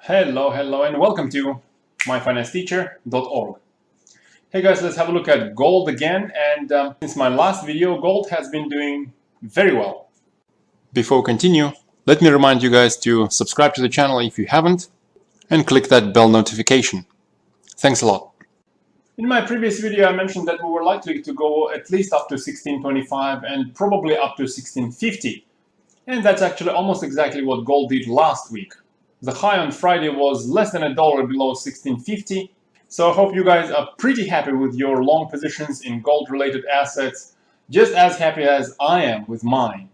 Hello, and welcome to myfinanceteacher.org. Hey guys, let's have a look at gold again. And since my last video, gold has been doing very well. Before we continue, let me remind you guys to subscribe to the channel if you haven't, and click that bell notification. Thanks a lot. In my previous video, I mentioned that we were likely to go at least up to 1625 and probably up to 1650. And that's actually almost exactly what gold did last week. The high on Friday was less than $1 below 1650. So I hope you guys are pretty happy with your long positions in gold-related assets, just as happy as I am with mine.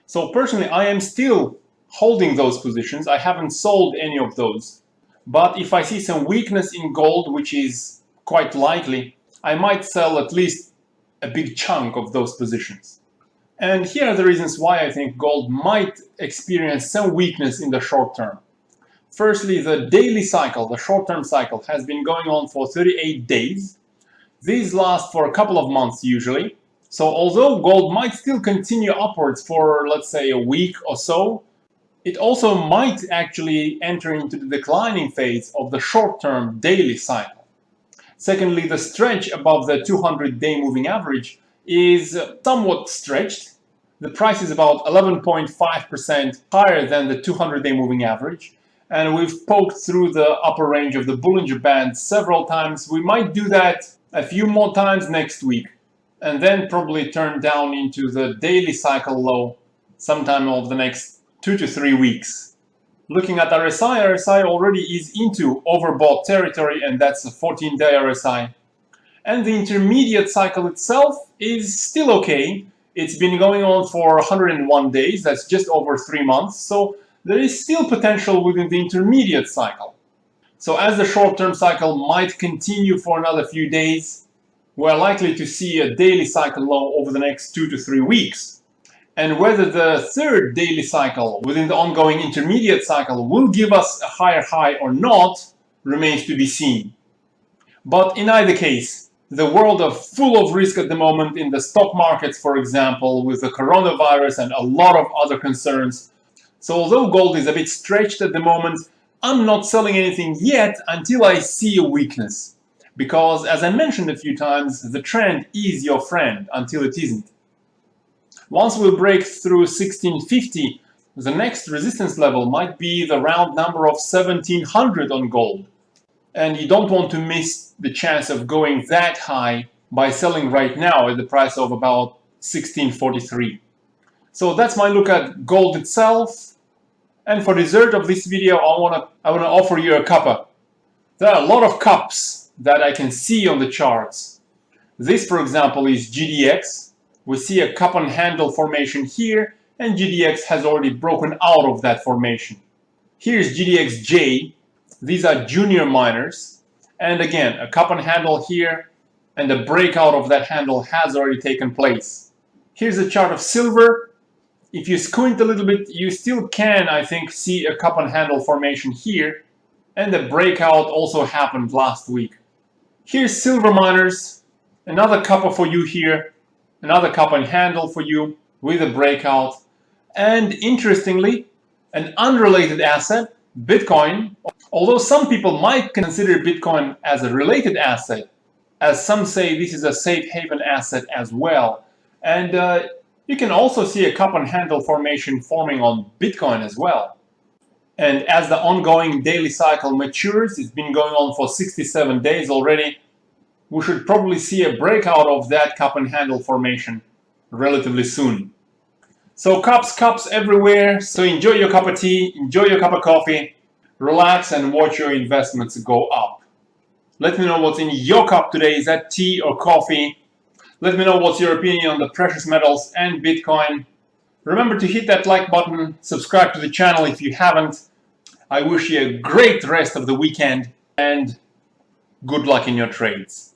So personally, I am still holding those positions. I haven't sold any of those. But if I see some weakness in gold, which is quite likely, I might sell at least a big chunk of those positions. And here are the reasons why I think gold might experience some weakness in the short term. Firstly, the daily cycle, the short-term cycle, has been going on for 38 days. These last for a couple of months usually. So although gold might still continue upwards for, let's say, a week or so, it also might actually enter into the declining phase of the short-term daily cycle. Secondly, the stretch above the 200-day moving average is somewhat stretched. The price is about 11.5% higher than the 200-day moving average. And we've poked through the upper range of the Bollinger Band several times. We might do that a few more times next week, and then probably turn down into the daily cycle low sometime over the next 2 to 3 weeks. Looking at RSI already is into overbought territory, and that's a 14-day RSI. And the intermediate cycle itself is still okay. It's been going on for 101 days, that's just over 3 months. So there is still potential within the intermediate cycle. So as the short-term cycle might continue for another few days, we're likely to see a daily cycle low over the next 2 to 3 weeks. And whether the third daily cycle within the ongoing intermediate cycle will give us a higher high or not remains to be seen. But in either case, the world is full of risk at the moment in the stock markets, for example, with the coronavirus and a lot of other concerns. So although gold is a bit stretched at the moment, I'm not selling anything yet until I see a weakness. Because as I mentioned a few times, the trend is your friend until it isn't. Once we break through 1650, the next resistance level might be the round number of 1700 on gold. And you don't want to miss the chance of going that high by selling right now at the price of about 1643. So that's my look at gold itself. And for dessert of this video, I want to offer you a cuppa. There are a lot of cups that I can see on the charts. This, for example, is GDX. We see a cup and handle formation here, and GDX has already broken out of that formation. Here's GDXJ. These are junior miners. And again, a cup and handle here, and the breakout of that handle has already taken place. Here's a chart of silver. If you squint a little bit, you still can, I think, see a cup and handle formation here. And the breakout also happened last week. Here's silver miners, another cuppa for you here, another cup and handle for you with a breakout. And interestingly, an unrelated asset, Bitcoin, although some people might consider Bitcoin as a related asset, as some say this is a safe haven asset as well. And you can also see a cup and handle formation forming on Bitcoin as well. And as the ongoing daily cycle matures, it's been going on for 67 days already, we should probably see a breakout of that cup and handle formation relatively soon. So cups everywhere. So enjoy your cup of tea, enjoy your cup of coffee, relax and watch your investments go up. Let me know what's in your cup today. Is that tea or coffee? Let me know what's your opinion on the precious metals and Bitcoin. Remember to hit that like button, subscribe to the channel if you haven't. I wish you a great rest of the weekend and good luck in your trades.